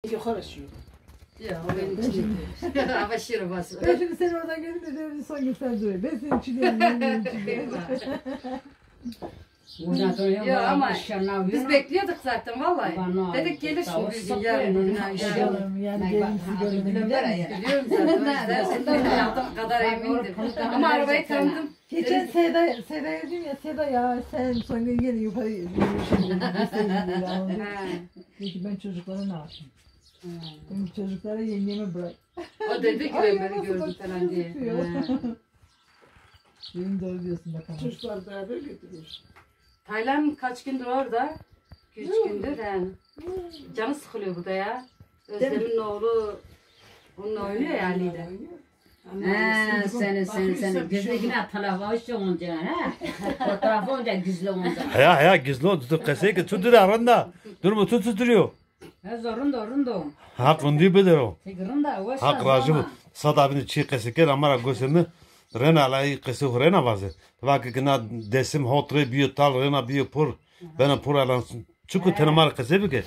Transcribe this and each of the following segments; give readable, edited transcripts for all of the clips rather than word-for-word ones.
Yukarı aşıyor. Ya o benim için. Ama şirin basın. Ben şimdi sen oradan gelin de devrin son gün sen duruyor. Ben senin için diyorum, ben benim için diyorum. Buradan sonra Ya ama biz biz bekliyorduk zaten vallahi. Dedik gelir şimdi bir gün yarın. Canım yani gelin sizi görmeden gider mi ya? Biliyorum zaten. Dersinden hayatım kadar emindim. Ama arabayı tanıdım. Geçen Seda'ya dedim ya, Seda ya sen son gün gelin yukarı yürüyüşün dedi. Peki ben çocuklara ne yapayım? Benim çocuklara yengemi bırak. O dedi ki ben beni gördüm falan diye. Benim doğru diyorsun bakalım. Çocuklar beraber götürüyor. Taylan kaç gündür orada? 3 gündür yani. Canı sıkılıyor burada ya. Özlem'in oğlu onunla oynuyor ya Ali'de. Seni gizlikine tarafa hoş olunca ha. O tarafa olunca gizli olunca. Ya gizli o tutup kasayı ki tutuyor aranda. Durumu tutuyor. Zorunda. Hak rundi bilir o. Tigrinda o Hak rajım sadabini çiğ kasayı ki amara gösterme. Rena alay kasayı rena vazı. Vakit kina desim hotre biyo tal rena biyo pur. Bana pur alansın. Çünkü tanımar kasayı ki.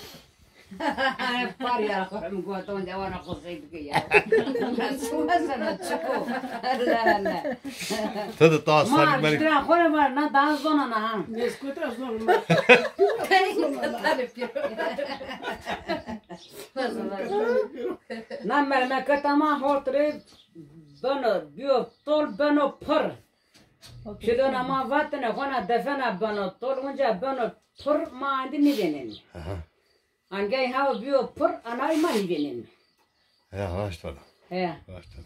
Par ya korum goton de ona kusaydı ki ya. Suasana çıkı. Allah. Tadı ta Ma sarı merik. şura korum var na daha zona na ha. Ne skuter zorunda. Na memleket ama hotre bana biyo tol bana pur. Şuradan ama vatne kona defene bana tol unca bana pur ma andi mi benim. Angay ha biyo pur anay mani benim. Ya başladı. He. Başladı.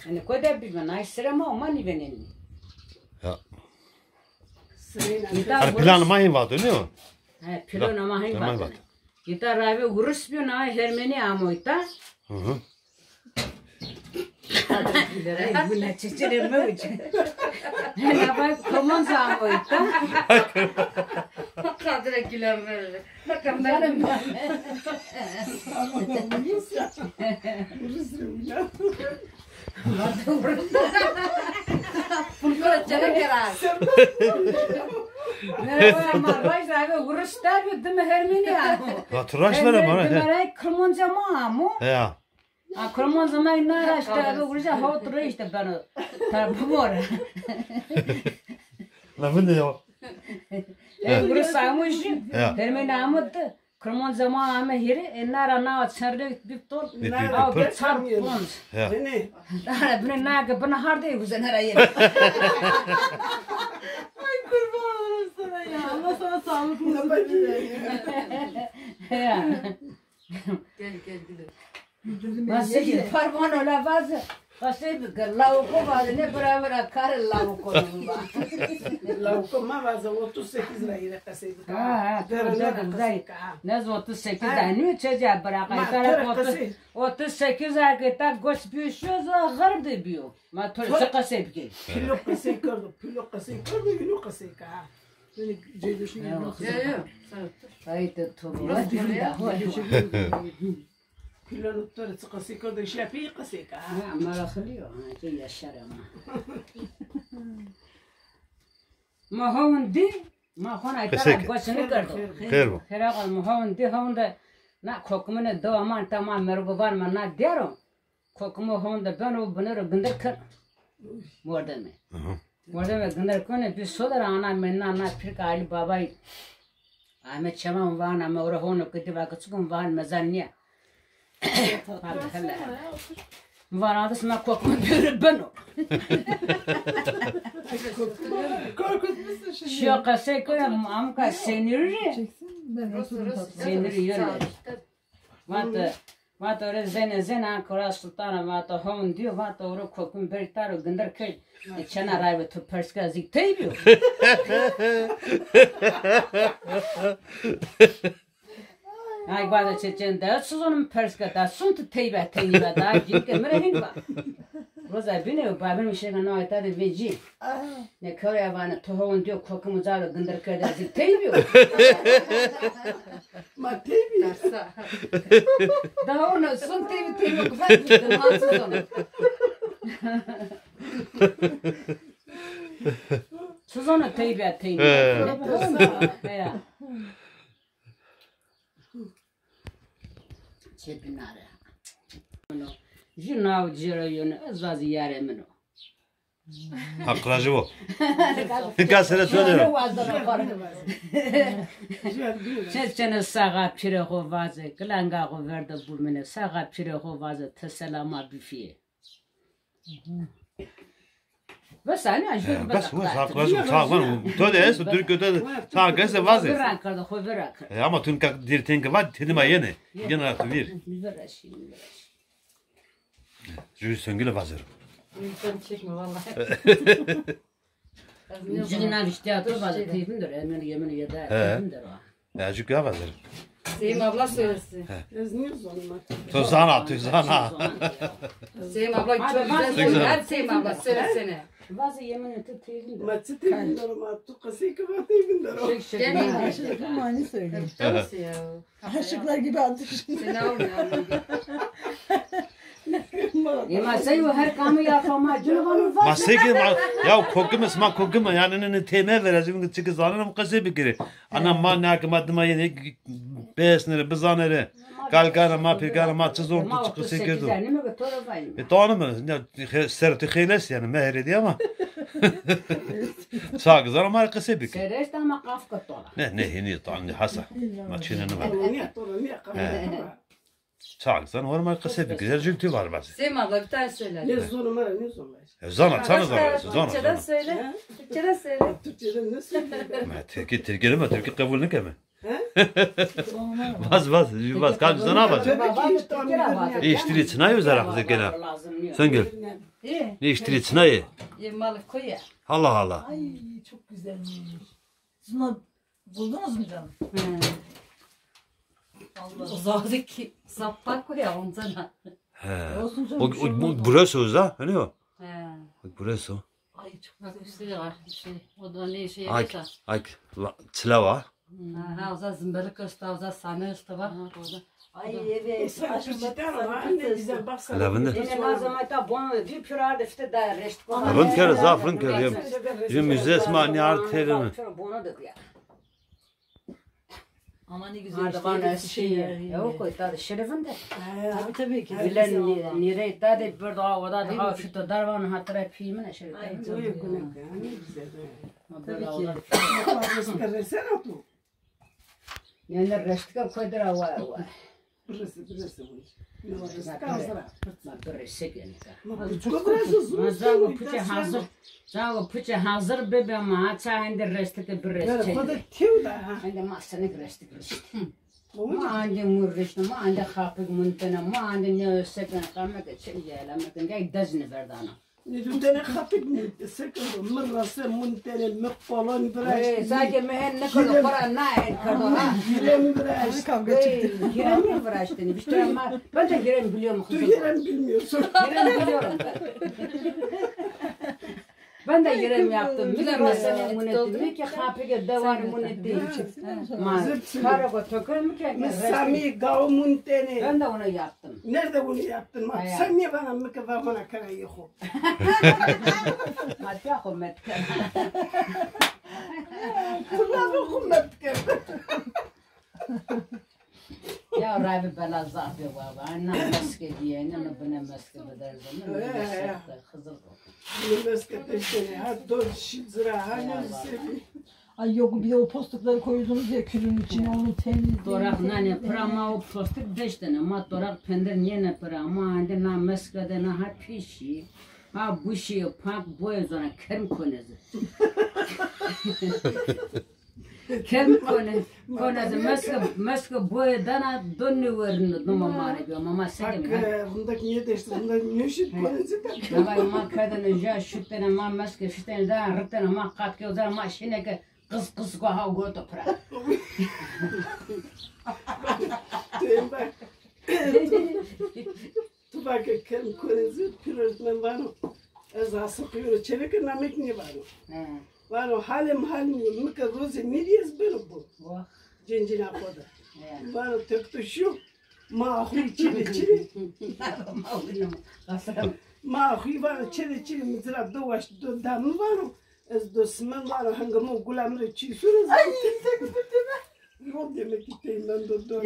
Hani koda bir bana sırama mani benim. Ya. Kita Plan mahin vardı ne o? he pilon ama hay Tamam bak. bak. Kita rabe urus biyo na hermeni amoyta. Hı hı. Bu ne çiçeği mi uç? Ne bak komon amoyta. Kadre gülen böyle. Bakın Benim Fulkara çene kerar. ne var ama rabe rabe urus da bir dım hermeni amo. Ya tıraş ver bana. Hermeni komon amo. Ya. A komon zaman ne araştı abi urus ha tura işte bana. Tabi var. Lafın ne o? Urus amoş. Ya. Hermeni amodu. Komon zaman ama hiri enara na çarlı bir tol. Aa bir çarpon. Ya. Ne? Daha bunu naga bana harda güzel herayı. Ay kurban olurum sana ya. Allah sana sağlık olsun. Ya. Gel güle. Nasıl ki parmağın ola bazı. Nasıl bir lavuk vardı ne beraber kar lavuk oldu. Lavukma vaza 38 lira kasaydı. Ha, Derine ne 38 tane çocuğa bırakayım. 38 akıta goş büyüşüyor gardı büyüyor. Ma tolse kasep ki. Pilo kasayı kırdı. Pilo kasayı kırdı. Yunu kasayı ka. Beni ceyduşun yunu Yok kasayı. yok. Haydi tuğla. Pilo nutları kasayı kırdı. Şafi kasayı ka. Merakılıyor. Ha, yaşar ama. Mahondi, mahon aytara goşunu kırdı. Hayır bu. Heraqal mahondi honda na kokumune do aman tamam mergoban mana diyorum. Kokumu honda ben o bunları gındır kır. Morda mı? Morda mı gındır kone bir solar ana menna na Afrika Ali babay. Ahmet Çaman van ama oraya onu kıtıba kıçkın van mezanniye. Van adısına kokumu bir ben o. Korkutmuşsun şimdi. Şu kasayı koyalım amka seniri. Çeksin ben otururum tatlım. Seniri yürüyor. Vat öyle zene Kora Sultan'a vat hon diyor vat öyle kokun bir taro gındır köy. Çana raybe tu perska zik teybiyor. Ay bana çeçen de suzunun perska da sunt teybe teybe da ciddi merehin var. Roza bine babam işe ne ayta de veci. Ne Kore bana tu hon diyor kokumu zalo gındır köy da zik teybiyor. Ma tebi. Daha onu sunt teybe kufak bir mansız onu. Suzunu teybe teybe. Ya. Çepinare. Jinav jiro yunu azaz yaremino. Hakkıracı bu. Dikkat sene söylüyorum. Çeçene sağa pire hovazı, klanga hoverda bulmene sağa pire hovazı teselama bifiye. Bas hani ajur Bas bu hakkıracı sağ var. Töde es Türkiye'de sağ gelse vazı. Verakada hoverak. Ama tünka dirtenke var tenima yeni. Yine artı bir. Verashi. Jüri söngüle vazır. Sen çekme vallahi. Jina işte atı bazı teyfindir. Yemin yeda teyfindir o. Ya çünkü vazır. Sevim abla söylesin. Yazmıyoruz onunla. Tuzana. Sevim abla çok güzel söylüyor. Hadi Sevim abla söylesene. Bazı yemin eti teyfindir. Matı teybinden ama tu kasayı kaba teybinden o. Aşıklar mani söyleyeyim. Nasıl ya? Aşıklar gibi adı. Seni almıyor. Yema sen o her kamı yapama cüvanı var. Masayı ya kokuma yani ne teme vereceğim çıkı zanım kase bir kere. Anam ma ne akımadıma yeni besnere bizanere. Kalkana ma pekana ma çizon çıkı sekirdi. Ne mi götürür bayım. Tanım ne serti khiles yani mehre diye ama. Sağ zanım ma kase bir kere. Serest ama kafka tola. Ne hini tani hasa. Ma çineni var. Niye torun niye kaba? Sağ zanım var ma kase bir kere. Jültü var bazı. Sevim abla bir tane söyle. Ne zoruma ne zoruma. Zana sana Türkçeden söyle. Türkçeden söyle. Türkçeden ne söylüyor? Ma Türkiye mi? Türkiye kabul ne kemi? Vaz kalp sana bak. İştiri çınayı zarak gene. Sen gel. İyi. Ne iştiri çınayı? Yemalı koy ya. Allah Allah. Ay çok güzelmiş. Siz bunu buldunuz mu canım? Uzağdaki sappak koy ya onu sana. He. Olsun canım. O burası da, öyle mi? He. Burası. Ay çok Bak üstü var. O da ne şey Ay, yapıyorsa. ay, çilava. Ha, o zaman zımbırık üstü, o zaman sana üstü var. Orada. Ay evet. Sen Türkçeden ama anne bize baksana. Lavanda. Ne lazım ata bon bir pürar işte da reşt. Avın kere zafrın kere. Yem müzes mani arterim. Bunu da ya. Ama ne güzel Hadi bana şey. yani. Yok koy tadı şerefinde. Tabii ki. Bilen nire tadı bir daha o da daha şu da darvan hatıra filmine şeref. Ne güzel. Tabii ki. Versene tu. Yani reştka koydura var. Burası. Zago puçe hazır bebe ma çayında reştka bir reştka. Ande masını reştka. Ma ande murreşne ma ande kapık muntena ma ande ne sekene kamek çelgela mekan gay dazne verdana. Nidundene kapık mı? Sekene mırrası muntene mekpolon bıraş. Sadece mehen ne kadar para ne kadar ha. Girem bıraş. Kavga çıktı. Girem mi bıraştın? İşte ama ben de girem biliyorum Tu kızım. girem bilmiyorsun. Girem biliyorum ben. Ben de girem yaptım. Bilemezsen emunetim. Ki kapıya devam emunetim. Karago tökür mü ki? Sami gav muntene. Ben de onu yaptım. Nerede bunu yaptın? Ma? Sen niye bana mıkıva bana karayı yok? Madde ahmet. Kulağımı kummet geldi. Ya Rabbi bela zahbi baba. Anna meske diye. Ne bana meske bedel zaman. Hızır Üniversite işte ha 4 lira ha ne sevi. Ay yok bir de o postukları koydunuz ya külün içine onu temizleyin. Dorak nane prama o postik deştene ma dorak pender niye prama ande na meske de na ha pişi. Ha bu şey pak boy zona kerm konezi. Kerm konezi meske boy dana dönü verin doma mare bir mama sege. Bak bundaki niye değişti? Bundaki niye şit konezi de? Davay ma kadın ja şüttene ma meske şüttene da rıttene ma katke o zaman ma şineke kız ko ha goto pra. Tem bak. Tu bak kem konezi pirozmen vano. Ez asıkıyor. Çevik namek ne vano? Vano halim mıka rozi neriyes benim bu? Cincina koda. Vano tek şu. Ma ahui çili. Ma ahui vano çili mizra dovaş damı vano. Ez dosman vano hangamu gulamre çi sürüz. Ay tek değil mi? Yok demek ki teyimden do.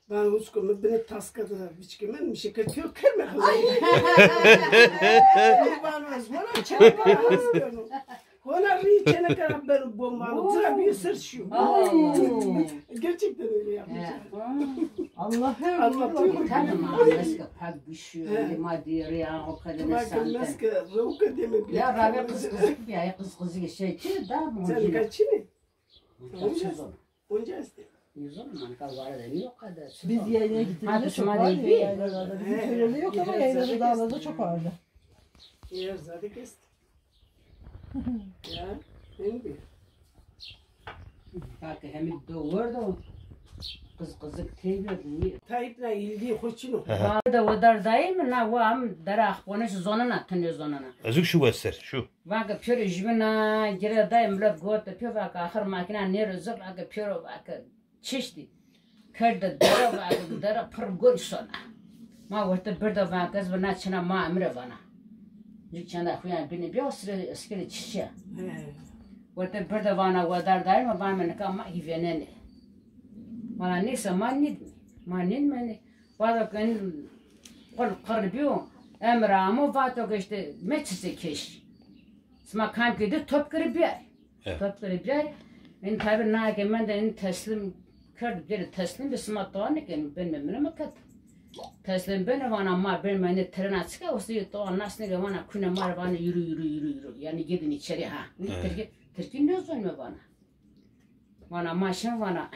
Ben uskunu beni taskadılar biçkimen bir şey kötü kırma kızım. Ben uzmanım çabuk hastanım. Ona riçene kadar ben bombam tıra bir sır şu. Gerçekten öyle yapacağım. Allah'ım. Anlatıyorum. Tamam, meska pek düşüyor. Lima diyor ya o kadar Bakın santen. meska roka demek. Ya Rabia kız kızık bir ay kız kızık şey ki da mı? Sen kaçını? Kaçız onu. Onca iste. Yüzüm man kavarda yok kadar. Biz yaylaya gittiğimizde Hadi çok şuna vardı değil. yaylalarda. Bizim köyde yok ama yaylada dağlarda çok vardı. Yer zaten kesti. Ya, ben bir. Bak hem doğurdu. Kız kızık teybi. Tayyip'le ildiği hoşçunu. Da o dar değil mi? Na vam dara konuş zonuna tınıyor zonuna. Azıcık şu eser şu. Vaka pure jibina gira da emlat gota pure vaka ahır makina nero zor vaka pure vaka çişti. Kırda dara vaka dara pırgol sona. Ma vata birda vaka zbana çına ma emre bana. Jikçanda kuyan bini bir osre eskili çişe. Vata birda vana vadar değil mi? Bana menka ma hivyeneni. Bana neyse manin mani. Vada kan kırbiyo. Emre ama vata işte meçse keş. Sma kamp gidi top kırbiyo. Top kırbiyo. En tabi na ki ben de en teslim kırdı bir teslim bir sma toğanı ki ben memnunum kat. Teslim ben vana ma ben mani trena çıka o suyu toğan nasıl ki vana kune mar vana yürü. Yani gidin içeri ha. Türkiye ne zonmu bana. Vana maşın vana.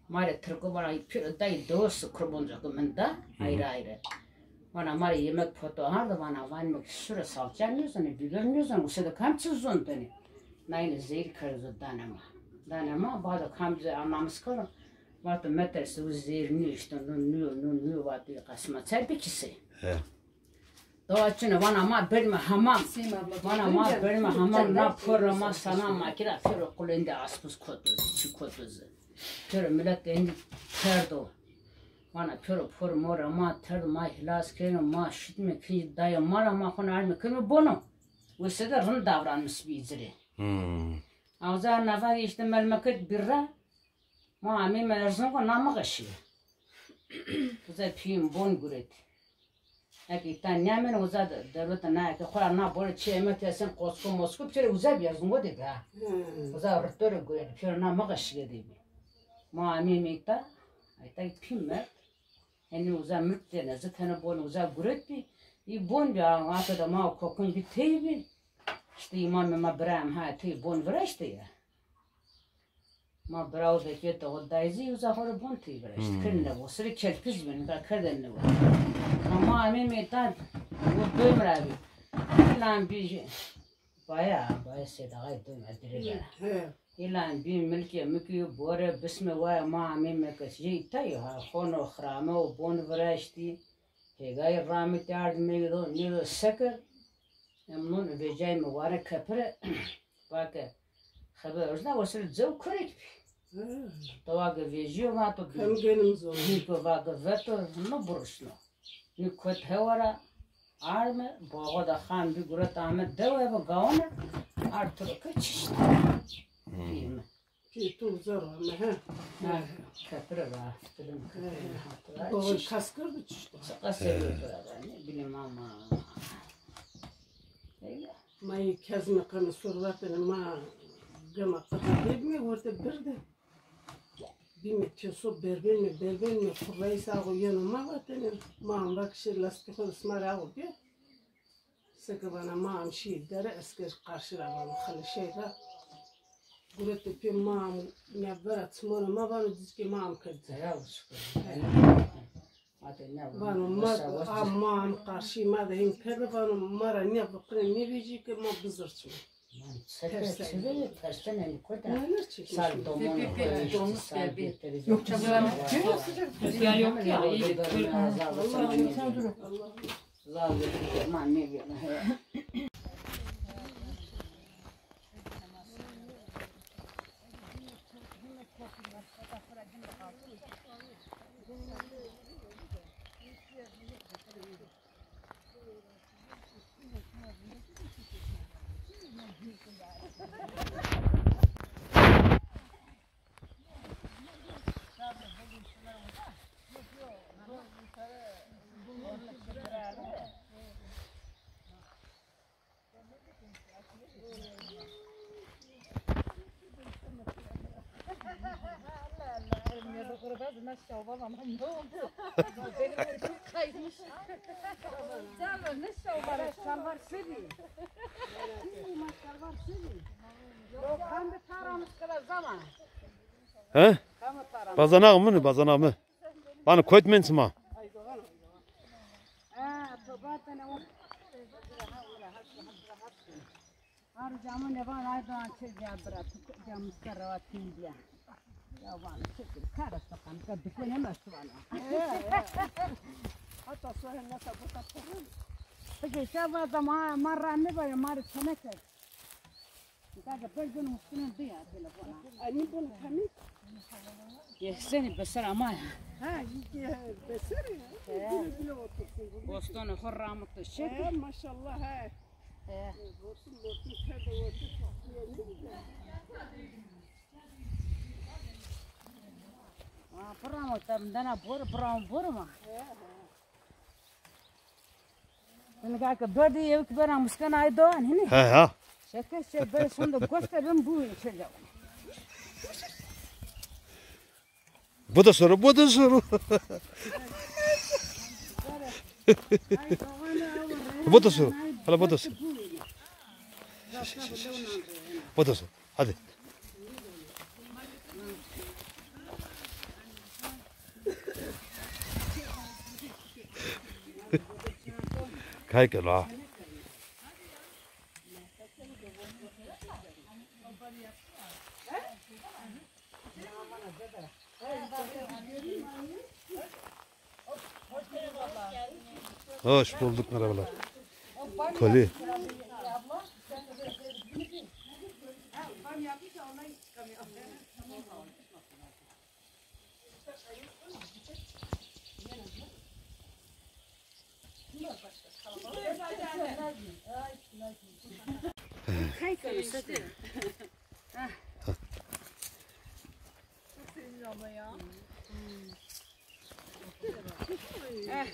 Mare Türk'ü bana bir day dost kurbanca kumanda ayrı. Bana mare yemek foto harda bana vanmak süre salçanıyorsun, bibermiyorsun, o sırada kamçızın beni. Nayne zehir kırdı danama, bazı kamçı anamız kalın. Vardı metresi o zehir işte, nü vardı kasma çelbikisi. Doğaçını bana ma belme hamam, bana ma belme hamam, na porama sana makina fero kulende aspus kotuzu. Pure millet endi terdo. Bana pure por mora ma terdo ma hilas keno ma şitme ki daya mara ma konu alme keno bono. Bu sede rın davranmış bir izri. Ağzı nafa işte melmeket birra. Ma ami merzun ko nama kaşı. Uza piyim bon guret. Eki tan nyamen uza devlet na ki kola na bol çemet esen kosko mosko pire uza bir yazın o dedi ha. Uza rıtore guret pire nama kaşı dedi. Ma ami mikta ayta pimme eni uza mürtene zaten bon uza guretti i bon ya atada ma kokun bir teybi işte imam ma bram ha tey bon vrashte ya ma brao da ke to daizi uza hor bon tey vrashte kenne o sri kelpiz ben ka kadenne var ama ami mikta o dömrabi lan bir baya sedagay dömedire İlan bir mülki bore bisme vay ma amime kaçı tayo ha kono xrame o bon vrashti hegay rahmet yardım ediyor niye sakır emnun vecay mübarek kapre bak haber da vasıl zevk korek tovaga vejiyo va to Hem benim zor. niko vaga veto no buruşno niko tevara arme boğa da han bir gurat ahmet deva bu gavana artık kaçıştı. Ki tu zor ama ha. Kapıra var. Baba kaskırdı işte. Sakası ne bileyim ama. May kezme kanı sorulatını ma gama takip mi orta bir de. Bir metiyosu berber mi kurlaysa o yanıma vatanı ma bakışı lastik olsmara o bir. Sıkı bana ma şey dere eski karşılamam halı şeyler. Gurete pe mam ne berat mora ma vanu diski mam kırdı. Ya uçku. Vanu mam karşı ma da hin kırdı vanu mara ne bakre ne vici ki ma bızırçma. Sakası tersten en koda. Neler çekiyor? Sar domon. Yok canım. Rüzgar yok ya. İyi bir Zaten man ne bir. He? Bazanak mı ne? Bazanak mı? Bana koytmen ma. Hatta sonra nasıl bu kapatırım? Peki şaba da marra ne böyle marra çenek. Kaga pergun muskinin diye telefona. Anne bunu tanı. Yeseni besar ama. Ha, iyi besar ya. Bile otursun. Boston horramak da şey. Maşallah ha. Olsun kerde otur. Pramo tamdana bor ma. Ben kaka berde yevk bera muskan ay doğan hani. He ha. Şaka şey böyle sonunda gösterim bu içeceğim. Bu da soru, bu da soru. Bu da soru. Hala bu da soru. Bu da soru. Hadi. Kay gel ha. Hoş bulduk, merhabalar. Koli.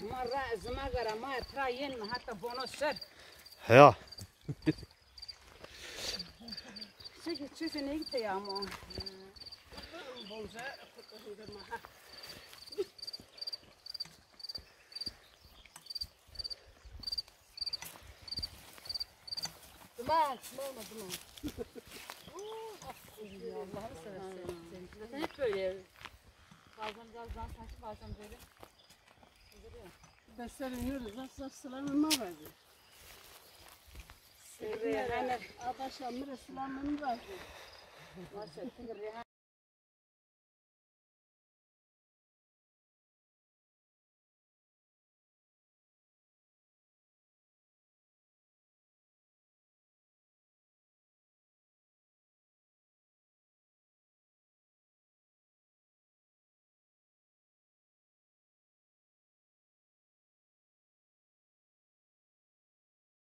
Marra zmagara ma trayen hatta bonuslar. Ya. Çese ne gitti ya ama. Duman, duman. Allah'ını seversen. Zaten hep böyle. Bazen gazdan taş, bazen böyle. Besar yiyoruz. Nasıl sılamama vardı. Hani Adaşlar mı sılamam vardı. maşallah.